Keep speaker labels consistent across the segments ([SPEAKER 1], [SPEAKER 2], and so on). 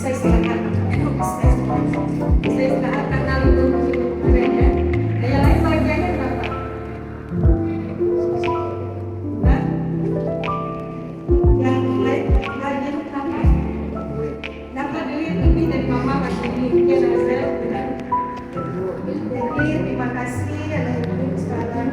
[SPEAKER 1] istirahat. Bisa istirahat karena libur kemarin ya. Nah, yang lain bagiannya berapa? Hah? Yang lain bagian berapa? Dapat duit lebih dari mama kasih duitnya Nazel. Jadi terima kasih anak-anak sekarang.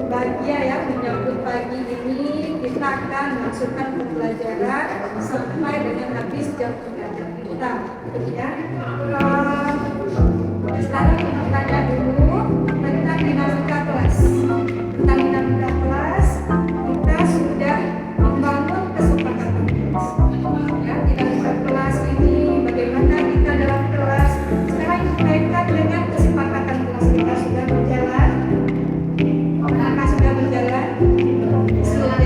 [SPEAKER 1] Bahagia ya menyambut pagi ini. Kita akan masukkan pembelajaran sampai dengan habis jam pelajaran kita ya. Sekarang kita tanya dulu tentang dinamika kelas. Tentang dinamika kelas kita sudah membangun kesepakatan kelas ya. Dinamika kelas ini bagaimana kita dalam kelas sekarang dikaitkan dengan kesepakatan kelas kita sudah berjalan. Apakah sudah berjalan? Sudah.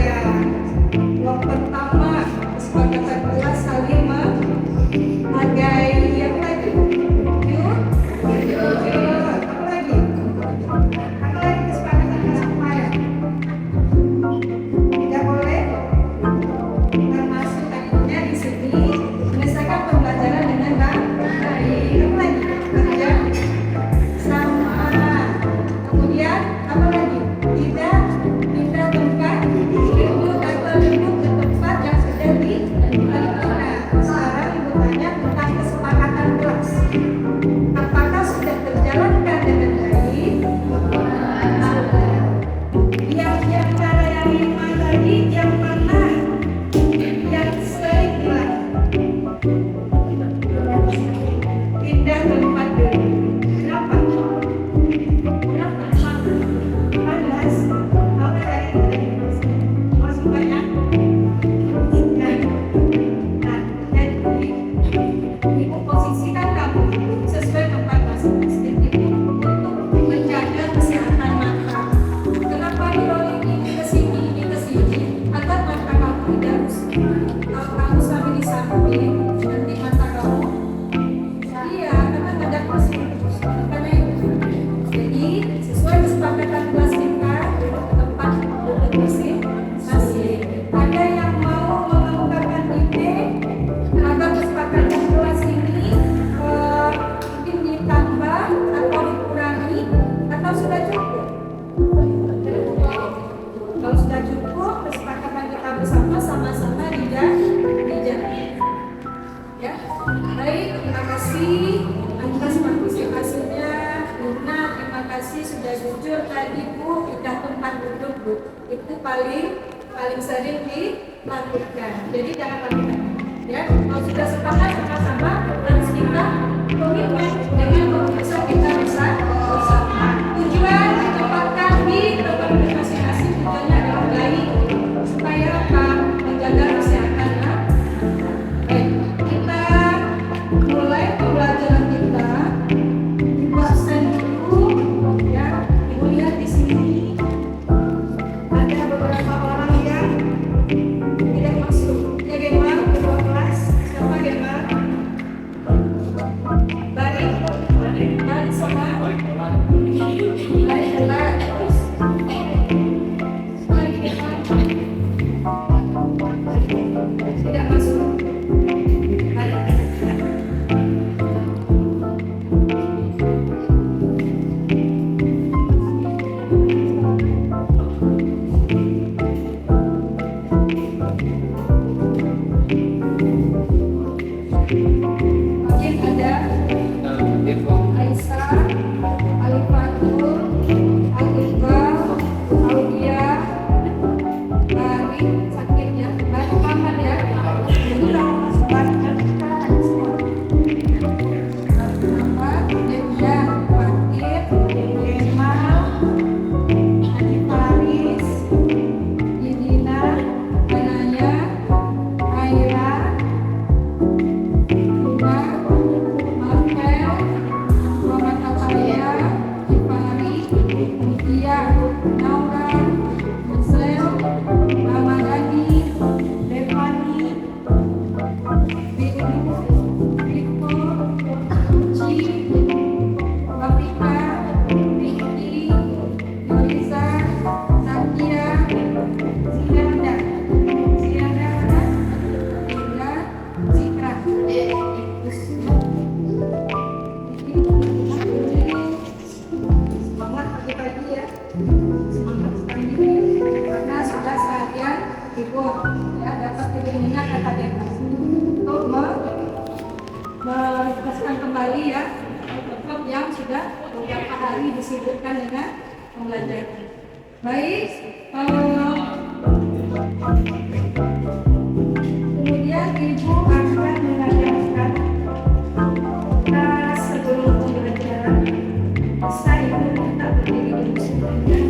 [SPEAKER 1] Yang pertama kesepakatan kelas saling menghargai. Yang lagi apa lagi? Apa lagi kesepakatan kelas kemarin? Tidak boleh termasuk tadinya di sini menyelesaikan pembelajaran dengan baik. Apa lagi? Kerja sama. Kemudian apa lagi? Tidak pindah tempat duduk atau duduk ke tempat yang sudah ditentukan. Sekarang ibu tanya tentang kesepakatan kelas. Apakah sudah terjalankan dengan baik? Yang cara yang lima tadi yang mana? Yang sering pindah tempat duduk. Kenapa? Panas. Apa tadi? Masih banyak. Nah, jadi ibu posisikan kamu sesuai tempat masing-masing ibu untuk menjaga kesehatan mata. Kenapa rolling ini ke sini, agar mata kamu tidak rusak. Kalau kamu sambil di samping, nanti mata kamu iya, karena ada kursi karena itu. Jadi sesuai kesepakatan kelas kita duduk ke tempat duduk masing-masing. Ada yang mau mengungkapkan ide agar kesepakatan kelas ini mungkin ditambah atau dikurangi atau sudah cukup? Kalau sudah cukup, kesepakatan kita bersama sama-sama dijalankan. Ya, baik, terima kasih atas partisipasinya. Luna, terima kasih sudah jujur tadi Bu, pindah tempat duduk Bu. Itu paling sering dilakukan. Jadi jangan lakukan. Ya, kalau sudah sepakat sama-sama harus kita komitmen dengan keputusan kita bersama. Tujuan ditempatkan di tempat masing-masing tujuannya adalah baik supaya apa? Menjaga kesehatan. Baik, kita mulai pembelajaran kita. Ibu absen dulu ya. Ibu lihat di sini ada beberapa orang yang tidak masuk. Ya Gemma, kedua kelas. Siapa Gemma? Baik, sama. Baik, terus. Baik, Gemma. Tidak masuk. Baik. Mungkin ada Aisyah, Alifatul, Al-Iqbal, Audia, Bari, sakitnya, Bari Muhammad ya. Ini kalau masuk Bari kan kita ada semua. Muhammad, Demda, Fakir, Kemal, Adi Faris, Yedina, Anaya, Aira, kali ya, kelompok yang sudah beberapa hari disibukkan dengan pembelajaran. Baik, kemudian Ibu akan mengajarkan sebelum pembelajaran. Bisa Ibu minta berdiri dulu sebelumnya.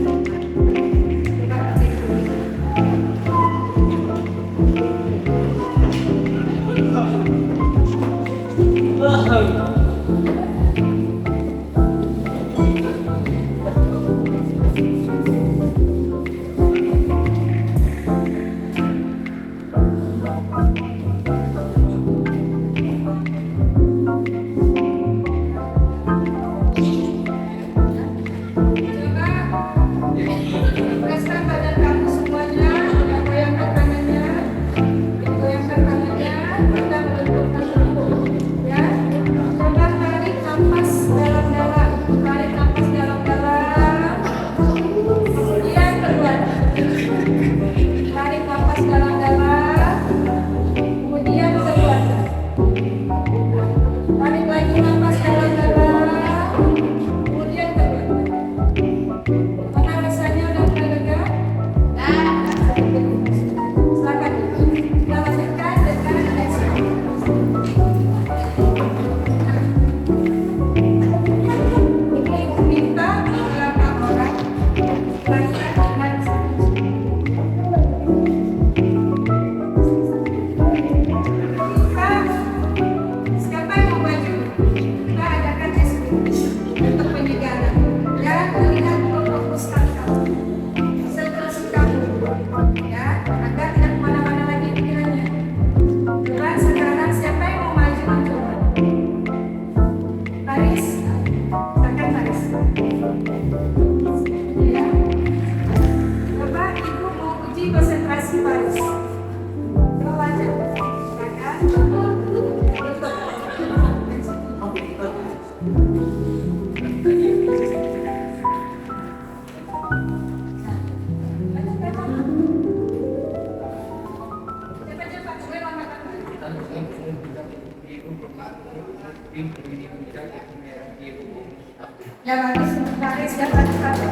[SPEAKER 1] Ya bagus, baris dapat satu.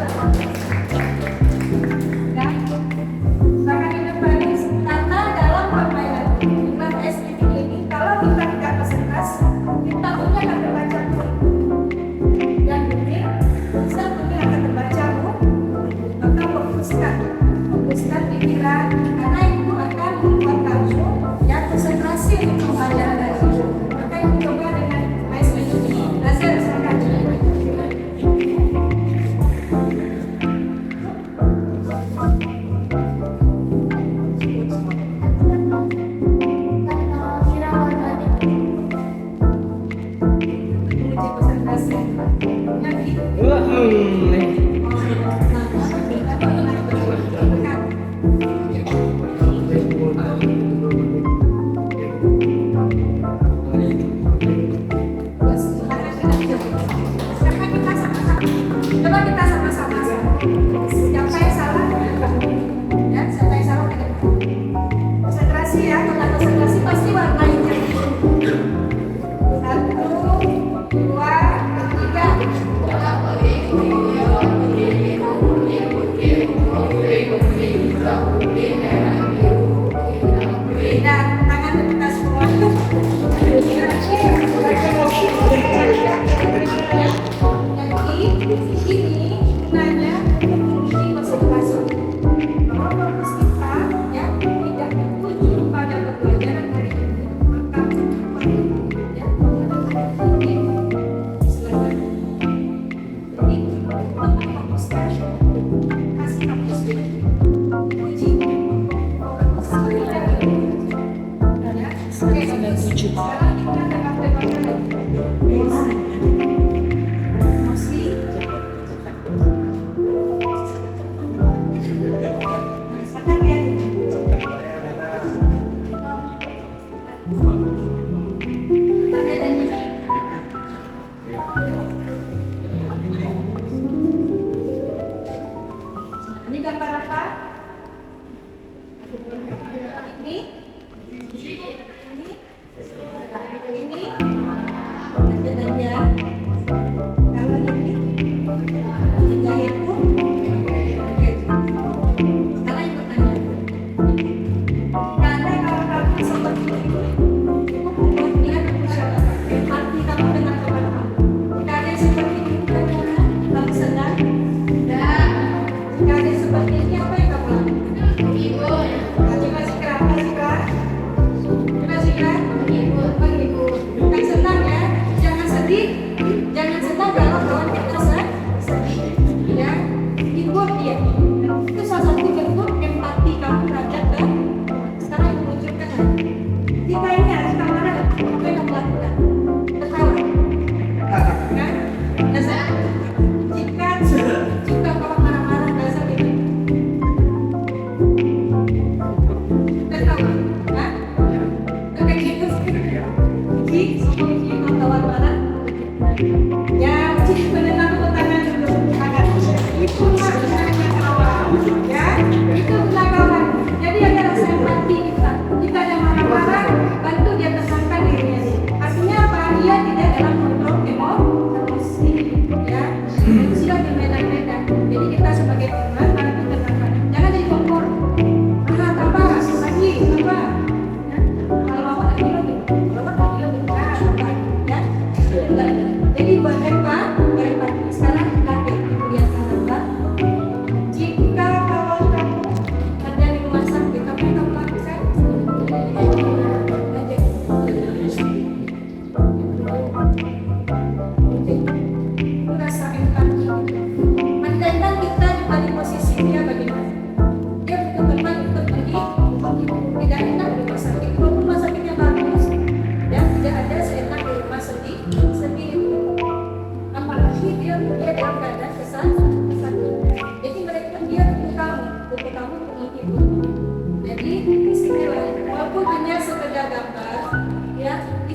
[SPEAKER 1] Ya, bahkan itu baris karena dalam permainan iklan SPT ini kalau kita tidak konsentrasi, kita punya akan terbaca yang bunyi, bisa bunyi akan terbaca maka fokuskan pikiran karena ibu akan membuat kamu yang konsentrasi untuk pembelajaran dari ibu. Maka ibu coba dengan SPT ini, belajar misalkan.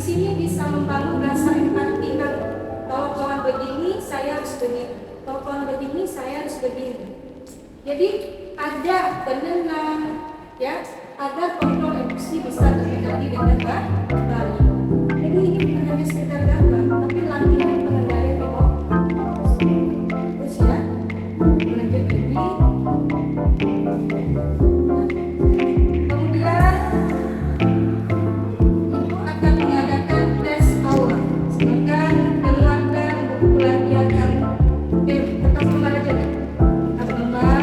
[SPEAKER 1] sini bisa membangun rasa empati kan. Kalau kawan begini, saya harus begini. Kalau kawan begini, saya harus begini. Jadi ada penenang, ya, agar kontrol emosi bisa terjadi dengan baik. Jadi ini bukan hanya sekedar gambar, tapi latihan pengendalian emosi. Terus ya, lanjut lagi. Kemudian ibu akan mengadakan tes aula. Silakan keluarkan buku latihan kertas lembar aja deh. Satu lembar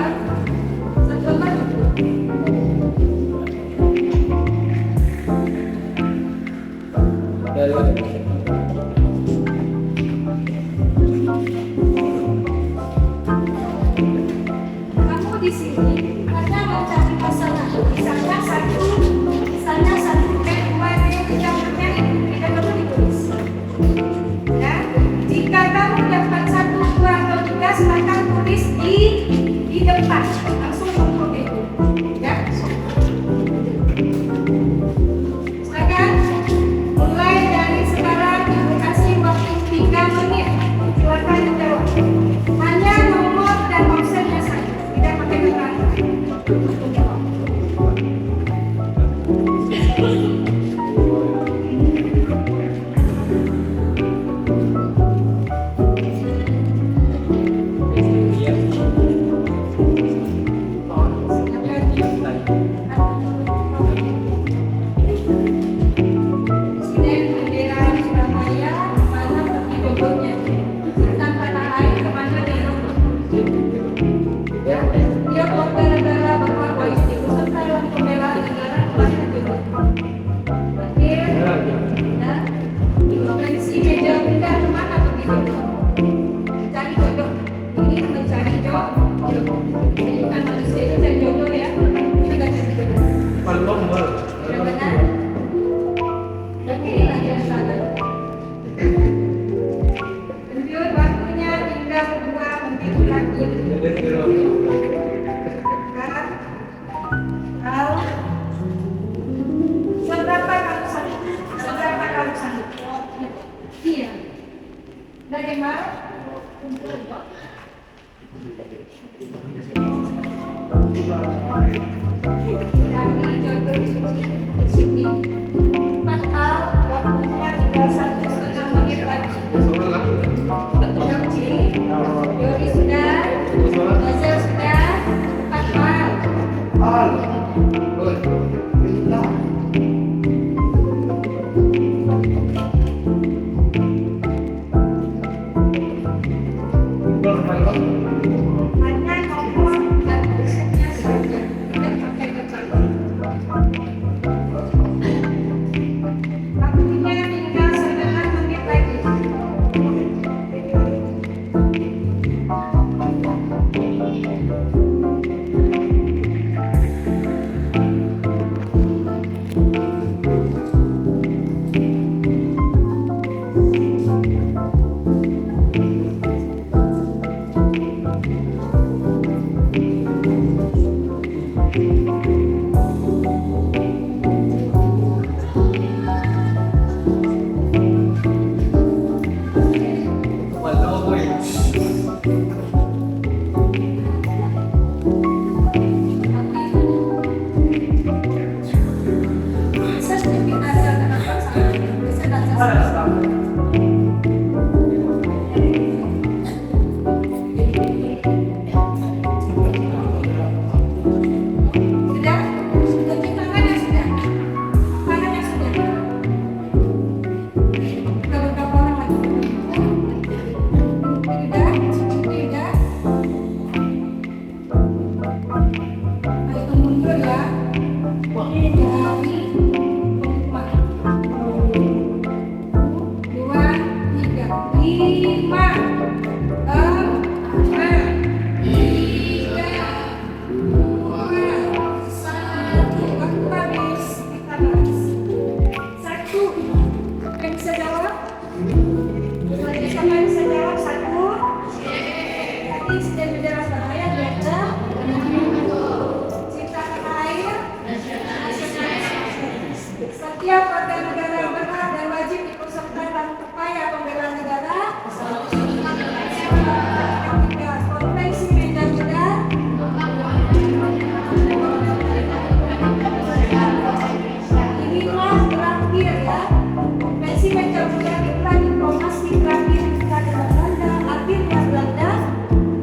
[SPEAKER 1] kamu di sini hanya mencari pasangan. Misalnya satu P, 2, 3, 4-nya itu tidak perlu ditulis. Ya, jika kamu dapat 1, 2, atau 3, silakan tulis di depan. Langsung untuk itu. Ya. Silakan mulai dari sekarang ibu kasih waktu 3 menit. Silakan dijawab. Hanya nomor dan optionnya saja, tidak pakai keterangan. Presiden bendera Surabaya, mana pergi bobotnya? Tentang tanah air kemana dia? Ya, dia warga negara bahwa wajib ikut serta dalam pembelaan negara kemana juga? Akhir, ya, konvensi meja bunda kemana begitu? Mencari jodoh, ini mencari jodoh. Ini bukan manusia itu cari jodoh ya, ini nggak cari jodoh. Benar-benar. Beginilah yang salah. Lanjut waktunya tinggal 2 menit lagi. Kalau seberapa kamu sanggup? Seberapa kamu sanggup? Iya. Bagaimana? Dari jodoh di sini. 4 hal, waktunya tinggal 1,5 menit lagi. Yogi, Yori sudah, Hazel sudah, 4 hal. Hanya nomor dan optionnya saja, tidak pakai keterangan. Waktunya tinggal 9 menit lagi. meja budaya itulah diplomasi terakhir kita dengan Belanda. Akhirnya Belanda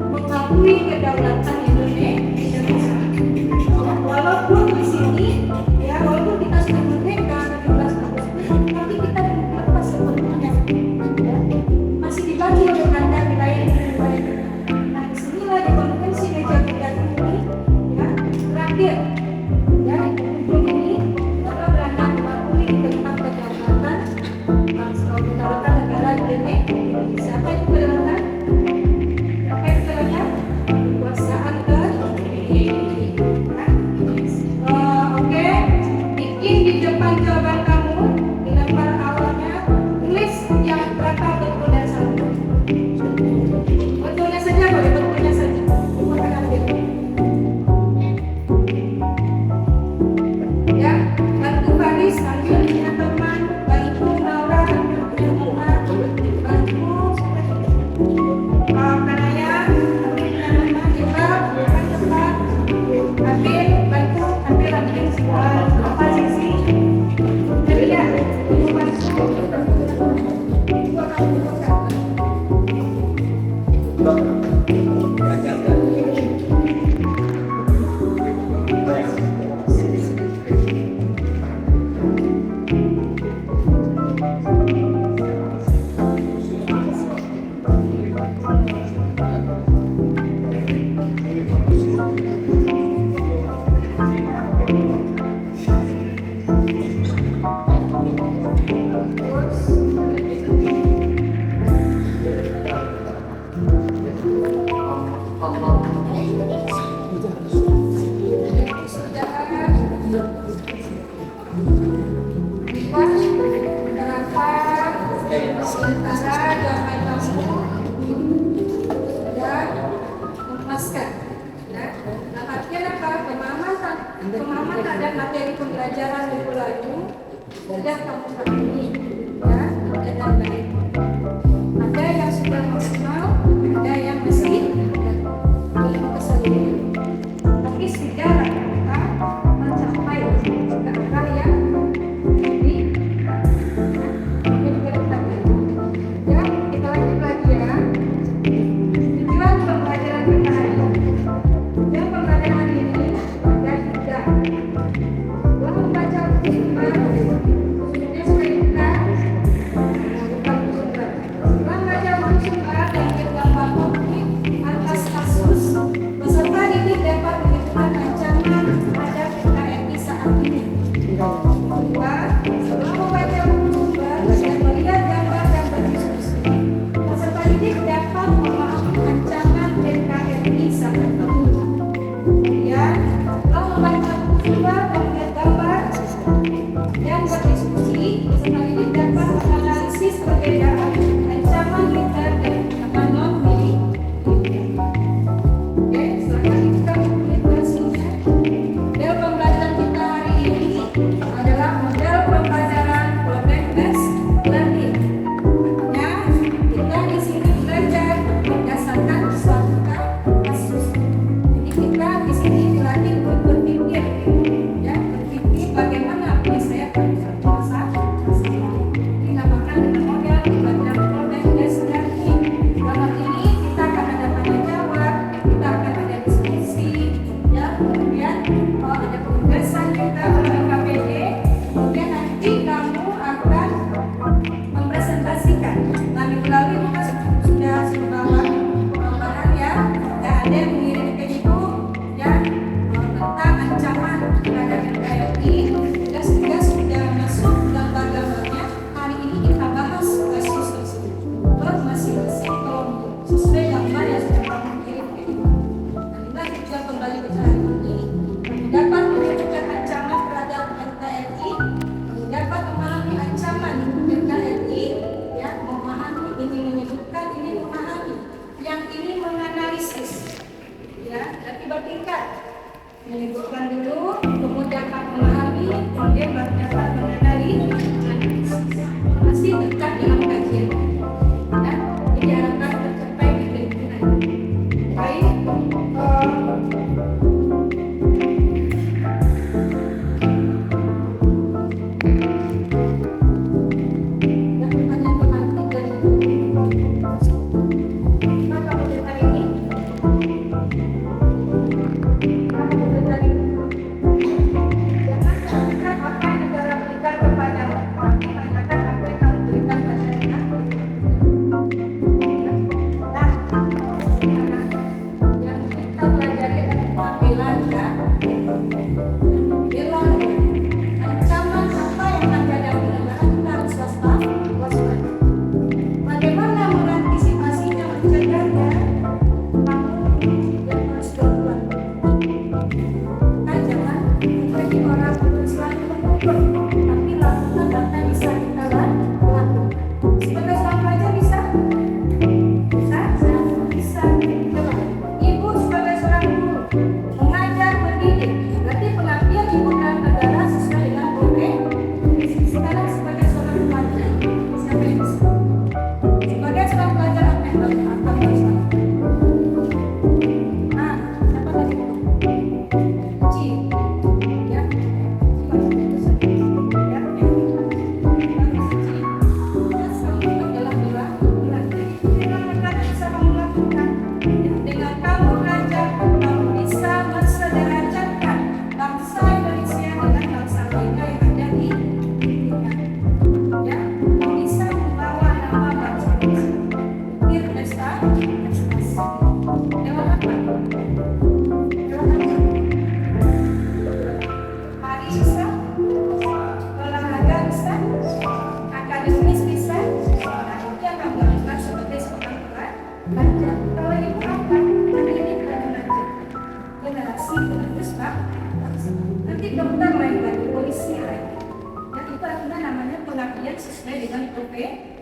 [SPEAKER 1] mengakui kedaulatan Indonesia. Walaupun di sini, ya walaupun kita sudah merdeka 17 Agustus, tapi kita belum lepas sepenuhnya. Ya. Masih dibagi oleh Belanda wilayah kita. Nah, disinilah di konvensi meja budaya ini, ya terakhir, ya ini maka Belanda mengakui tentang kedaulatan kedaulatan negara Indonesia. Apa itu kedaulatan? Apa itu kedaulatan? Kekuasaan oke, bikin di depan jawaban kamu, di lembar awalnya tulis yang berapa betul dan salah. Betulnya saja boleh, betulnya saja. Bukan ambil. Ya, bantu Faris, ambil punya teman, bantu Laura, ambil punya teman, bantu Kanaya, ambil punya teman, juga bukan cepat, ambil, bantu, ambil apa sih? Jadi ya, ibu bantu, ibu akan buka. Sementara jawaban kamu sudah memuaskan, ya. Nah, artinya apa? Pemahaman terhadap materi pembelajaran minggu lalu sudah kamu pahami, ya, dengan baik. Ada yang sudah maksimal, ada yang masih belum keseluruhan. Tapi setidaknya kita mencapai angka yang menyebutkan dulu, kemudian dapat memahami, kemudian baru dapat mengenali, masih dekat dengan kajian. Ya, diharapkan tercapai di lingkungan. Baik,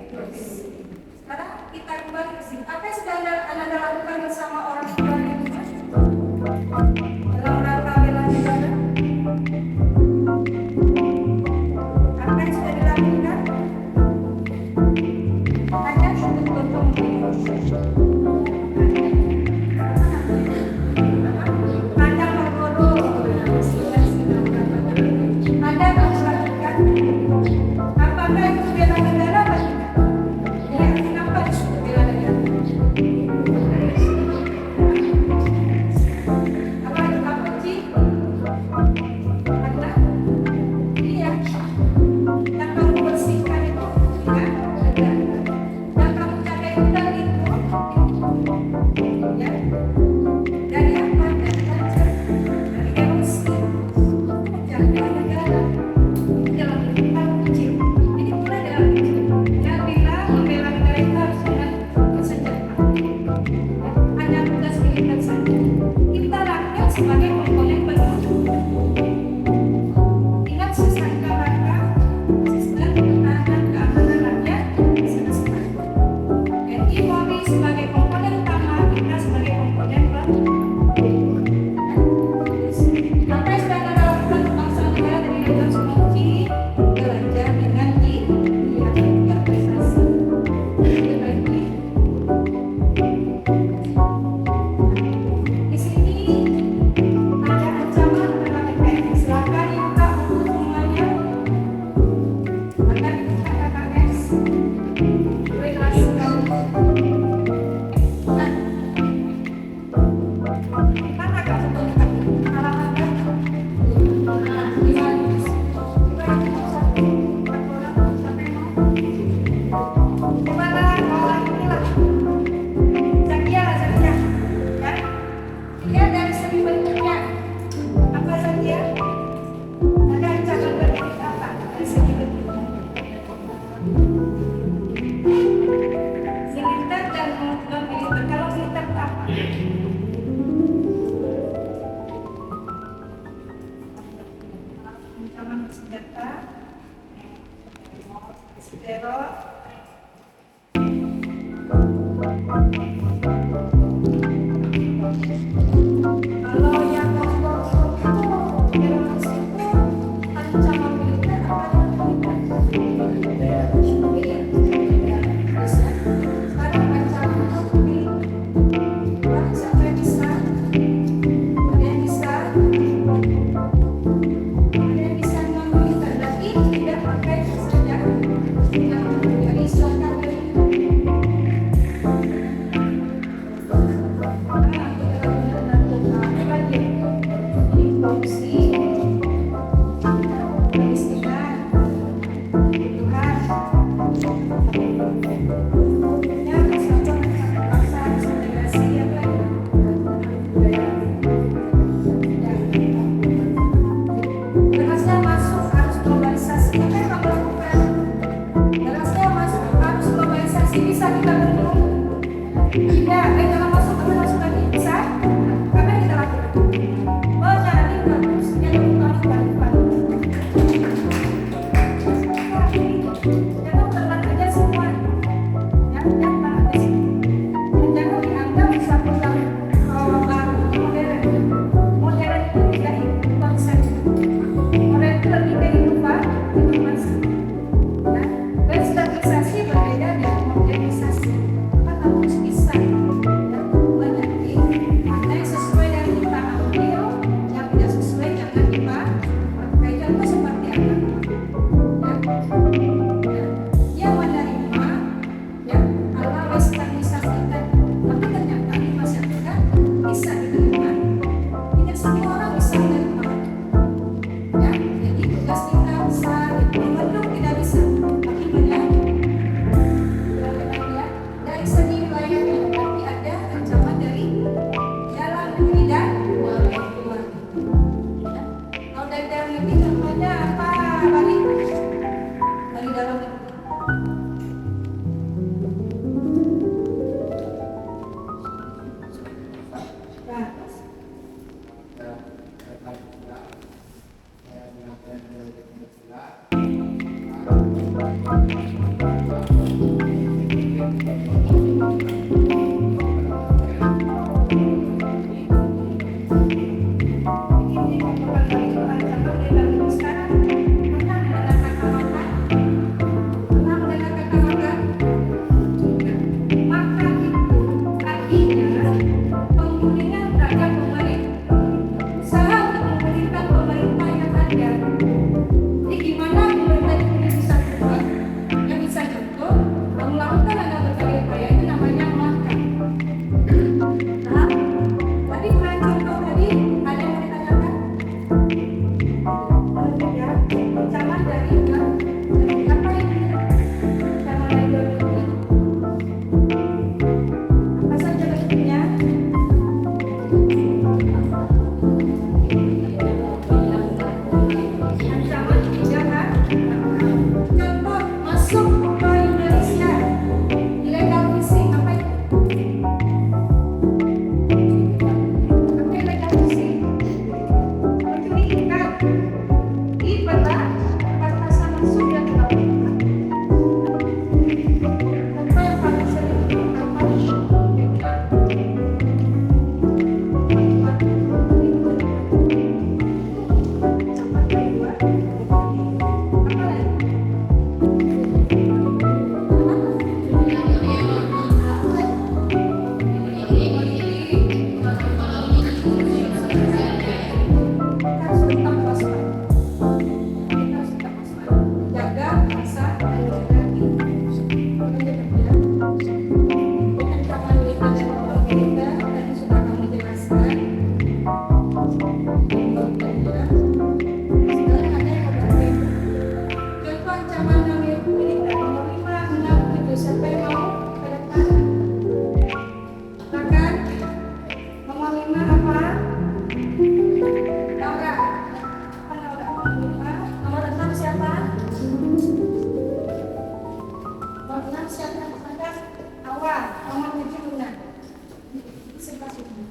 [SPEAKER 1] Sekarang kita kembali ke sini. Apa yang sudah Anda lakukan bersama orang tua di rumah? Dalam rangka bela negara? Apa yang sudah dilakukan? Hanya untuk bertemu. Anda berbodoh. Anda melakukan. Apakah itu bela negara atau tidak? Ya, kenapa disebut bela negara? Apa itu kunci? Anda? Iya. Yang kamu bersihkan itu, ya, ada. Yang kamu jaga hutan itu, ya. Dari apa? Dari kaca, dari emosi. Jangan bela negara. Dalam hal kecil. Ini mulai dalam kecil. Yang bilang membela negara itu harus dengan bersenjata. Hanya tugas militer saja. Kita rakyat sebagai komponen pendukung. Ingat sesangka rangka sistem pertahanan keamanan rakyat semesta. TNI Polri sebagai komponen utama, kita sebagai komponen pendukung. Apa yang sudah Anda lakukan untuk bangsa negara dari Dr. Sumoji? Belajar dengan berprestasi. Berbagi. Di sini ada ancaman tentang KKS. Silakan dibuka untuk semuanya. Akan dibuka KKS. Relasi kamu. Nah, mana kamu tulisan? Halaman berapa? Nah, di mana? Coba kita satu, empat orang, sampai mau. Gimana orang inilah? Zakia lah Zakia, ya. Dia dari segi bentuknya. Apa Zakia? Ada ancaman bentuk apa dari segi bentuknya? Militer dan non militer. Kalau militer itu apa? Ancaman senjata, teror. Kalau yang kelompok teroris itu ancaman militer apa militer? Bisa. Sekarang ancaman militer sampai bisa. Ada yang bisa. Ada yang bisa non militer. Tapi tidak pakai senjata. Jadi silakan dari Derasnya masuk harus globalisasi. Apa yang kamu lakukan? Derasnya masuk harus globalisasi. Bisa kita bendung? Tidak. Jangan masuk ke dalam lagi. Bisa? Apa yang kita lakukan? Oh, jangan ini bagus. Yang bukan. Jangan terbang aja semua. Ya, jangan aja sih. Dan jangan dianggap satu yang baru modern. Modern itu tidak ikut bangsa. Modern itu lebih ke ikut bangsa. Ya, destabilisasi berbeda dengan modernisasi. Maka harus bisa. Ya, siapkan langkah awal, awal menuju lunak. Sebelah sini.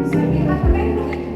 [SPEAKER 1] Saya kira keren.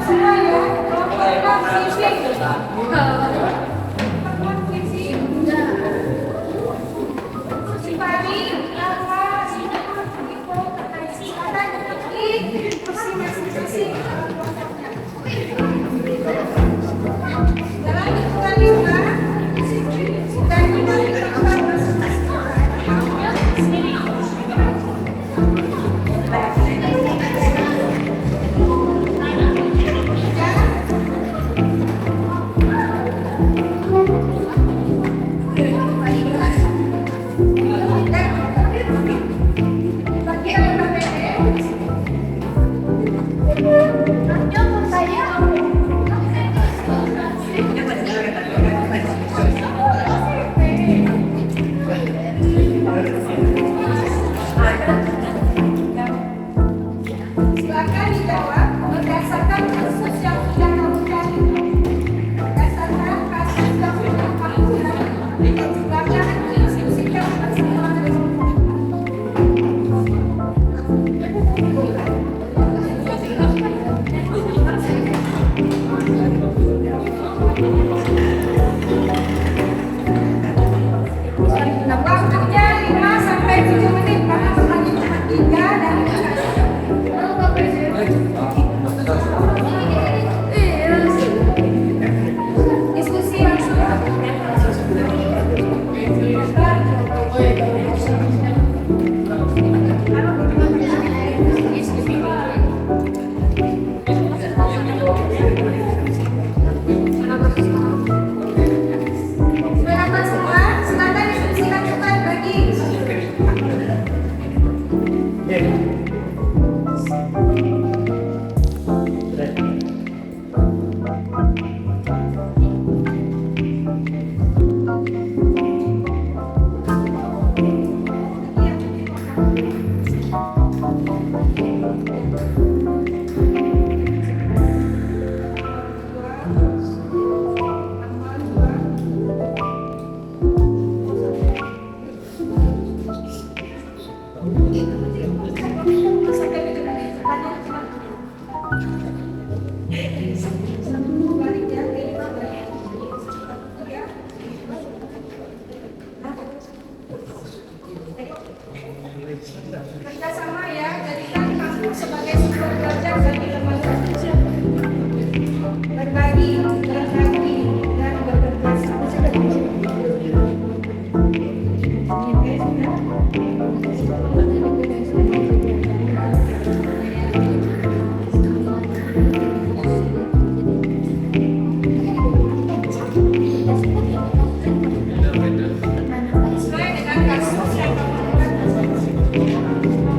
[SPEAKER 1] semua ya. Program fisik. Program fisik. Sifari, apa, itu terkait silakan di kursi masing-masing. Dalam hitungan 5 dan kembali ke tempat masing-masing. Silakan dijawab berdasarkan kasus yang sudah kamu cari. Berdasarkan kasus yang sudah kamu cari. Dan silakan diskusikan bersama. Waktunya 5 sampai 7 menit karena pertanyaan cuma 3 dan diskusi langsung. Sudah semua, silakan diskusi lanjutan bagi. Kerjasama ya, jadikan kamu sebagai sumber belajar bagi teman-teman. Berbagi dan bekerja sama. Sesuai dengan kasus yang kamu lakukan.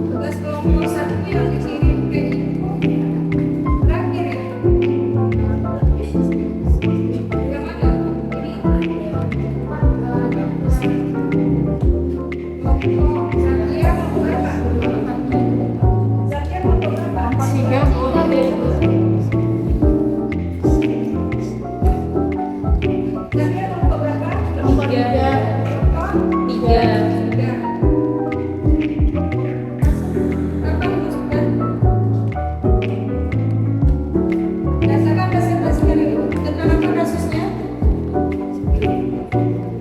[SPEAKER 1] Tugas kelompok satu yang dikirim ke ibu terakhir ya. Yang mana? Ini. Kelompok Satya mau berapa? Satya mau berapa?
[SPEAKER 2] Tiga boleh.
[SPEAKER 1] Satya mau berapa?
[SPEAKER 2] Nomor tiga.
[SPEAKER 1] Kelompok
[SPEAKER 2] Tiga.
[SPEAKER 1] tiga. Kapan masukkan? Rasakan presentasinya dulu. Tentang apa kasusnya?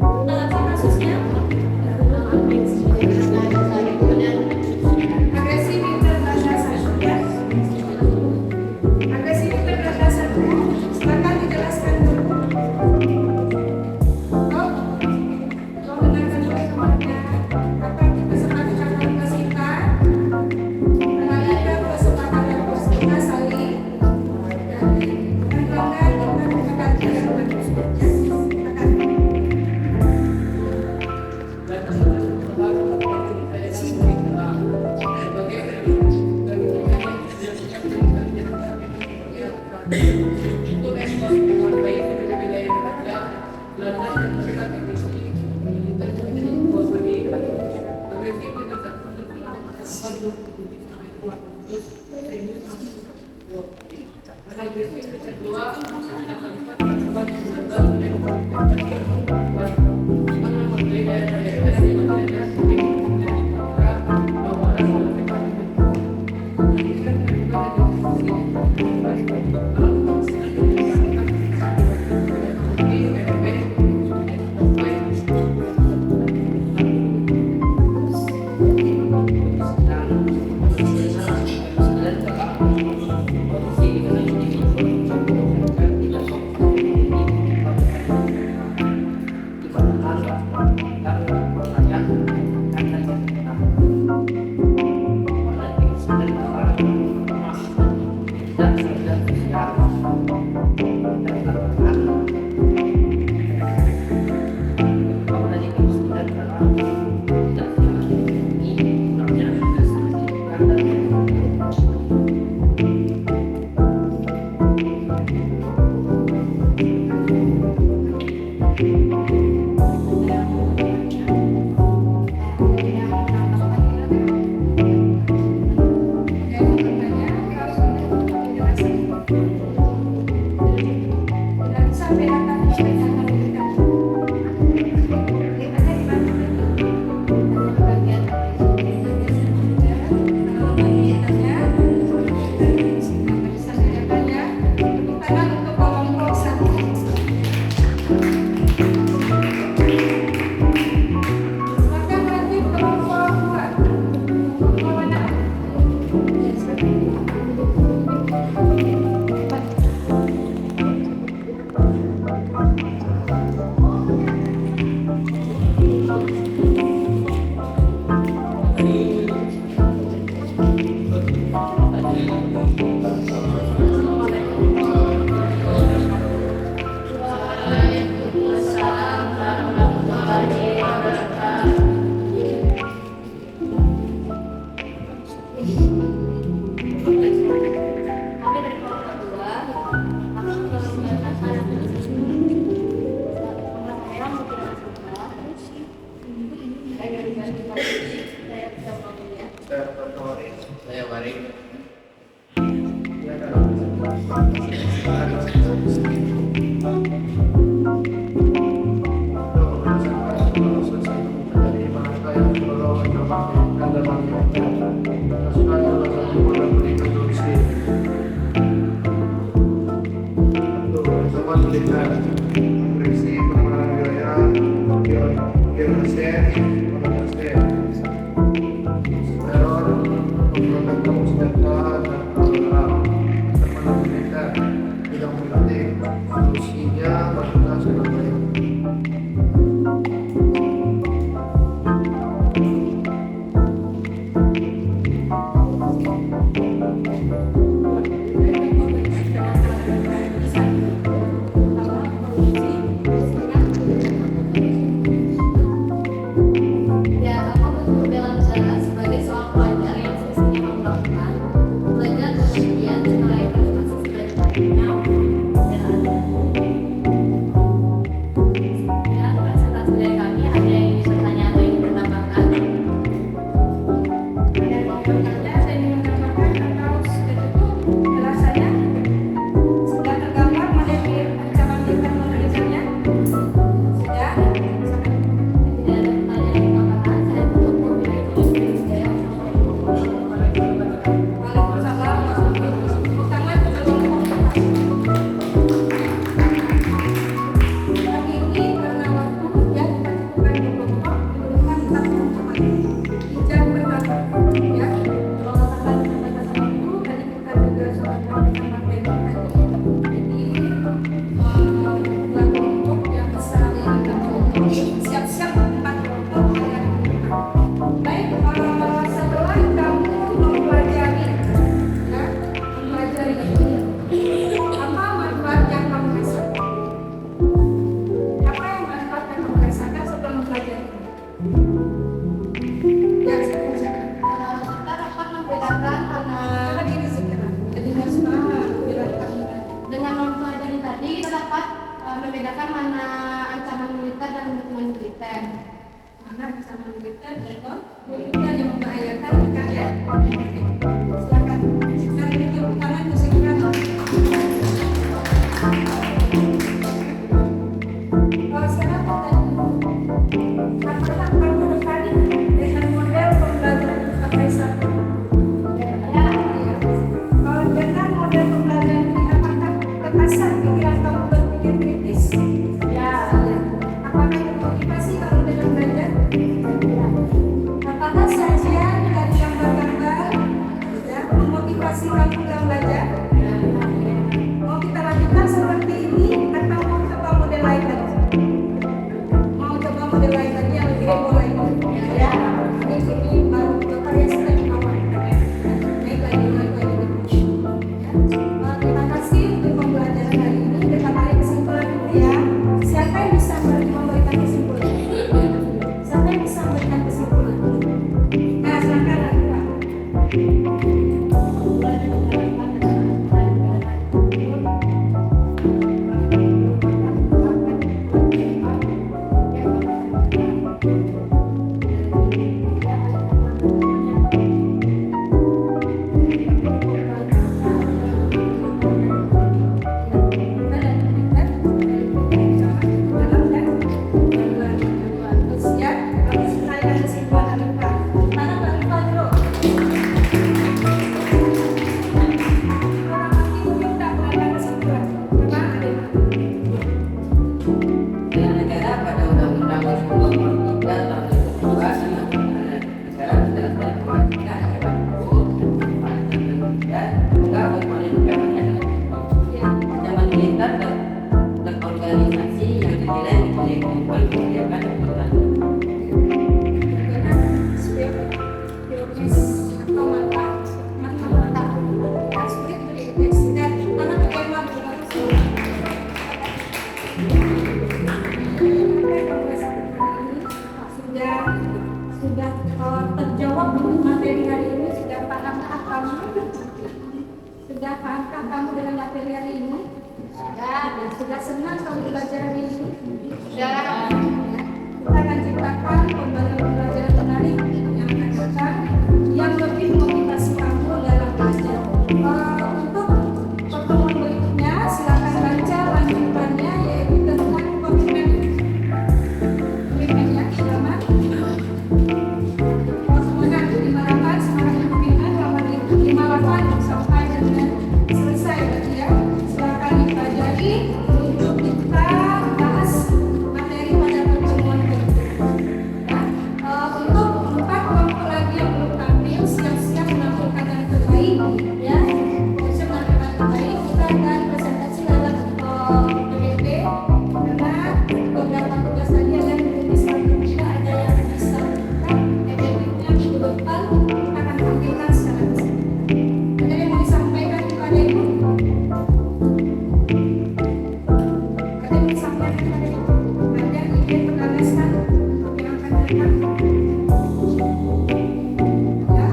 [SPEAKER 1] Tentang apa kasusnya? Agresi interbatas ya. Agresi interbatas silakan dijelaskan dulu. Oh, mau dengarkan dulu semuanya. Apa kesepakatan tugas kita? Mengalihkan kesepakatan tugas kita saling. Dan bangga kita akan jalan terus. Silakan.
[SPEAKER 3] Saya Waring.
[SPEAKER 4] Berisi
[SPEAKER 2] membedakan mana ancaman militer dan non militer.
[SPEAKER 1] Mana ancaman militer dan non militer yang membahayakan kan ya? Silakan. Sekarang tepuk tangan untuk segera. Sekarang apakah kamu tertarik dengan model pembelajaran pakai satu? Ya. Kalau dengan model pembelajaran ini apakah terpaksa pikiran kamu berpikir kritis?
[SPEAKER 2] Ya.
[SPEAKER 1] Apakah termotivasi kamu dengan belajar? Apakah sajian dan gambar-gambar ya, memotivasi kamu dalam belajar? Mau kita lanjutkan seperti ini atau mau coba model lain lagi? Mau coba model lain lagi yang lebih mulai ya? Ini baru variasi lagi awal. Naik lagi. Ya. Terima kasih untuk pembelajaran hari ini. Kita tarik kesimpulan dulu ya. Siapa yang bisa memberikan kesimpulan? Siapa yang bisa memberikan kesimpulan? Nah, silakan Pak.
[SPEAKER 3] Negara pada Undang-Undang 10 Nomor 3 Tahun 2002 negara berdasarkan kewajiban akan hukum dan juga melindungi ancaman militer dan organisasi yang dinilai mempunyai kemampuan membahayakan keamanan.
[SPEAKER 1] Sudah terjawab untuk materi hari ini. Sudah pahamkah kamu? Sudah pahamkah kamu dengan materi hari ini? Sudah senang kamu belajar hari ini?
[SPEAKER 2] Sudah.
[SPEAKER 1] Kita akan ciptakan pembelajaran menarik yang akan datang yang lebih motivasi kamu dalam belajar. Untuk pertemuan berikutnya silakan baca lanjutannya yaitu tentang komitmen. Komitmennya selamat. Semangat 58 semangat komitmen halaman 58 sampai dengan selesai berarti ya. Silakan dipelajari untuk kita bahas materi pada pertemuan berikutnya. Untuk 4 kelompok lagi yang belum tampil siap-siap menampilkan yang terbaik ya. Siap menampilkan terbaik kita akan presentasi lewat PPT karena beberapa tugas tadi ada yang ditulis juga ada yang bisa efektifnya minggu depan kita akan tampilkan secara resmi. Ada yang mau disampaikan kepada Ibu? Ada yang disampaikan kepada Ibu? Ada ide pengawasan yang akan datang? Ya.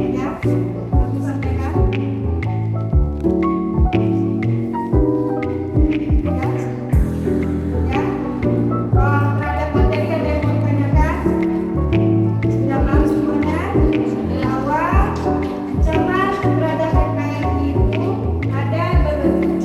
[SPEAKER 1] Ya, mau disampaikan? Ya. Terhadap materi ada yang mau ditanyakan? Sudah paham semuanya? Bahwa ancaman terhadap PKRI itu ada berbentuk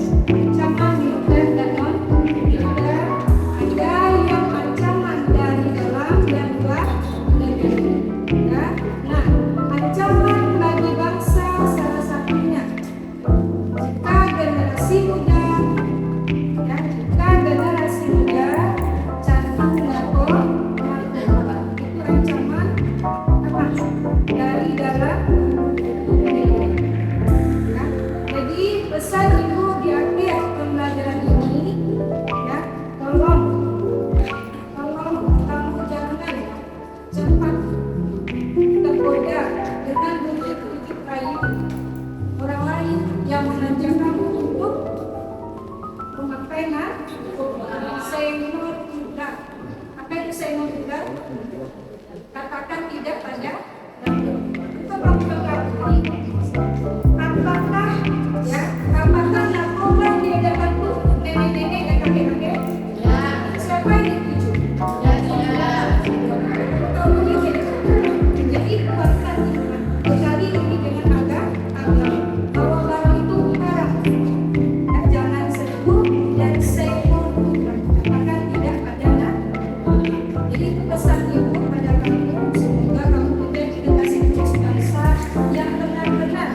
[SPEAKER 1] Apakah ya, apakah narkoba diedarkan untuk nenek-nenek dan kakek-kakek?
[SPEAKER 2] Ya.
[SPEAKER 1] Siapa yang dituju?
[SPEAKER 2] Ya tidak.
[SPEAKER 1] Jadi kuatkan iman. Bekali ini dengan agama bahwa barang itu haram. Dan jangan sentuh dan sentuh bahkan tidak ada narkoba. Jadi itu pesan ibu pada kamu, semoga kamu menjadi generasi penerus bangsa yang benar-benar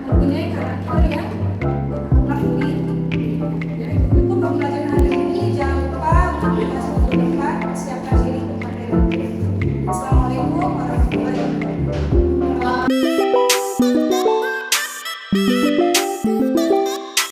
[SPEAKER 1] mempunyai karakter yang akhlak. Ya, itu pembelajaran hari ini. Jangan lupa untuk foto depan, siapkan diri kepada yang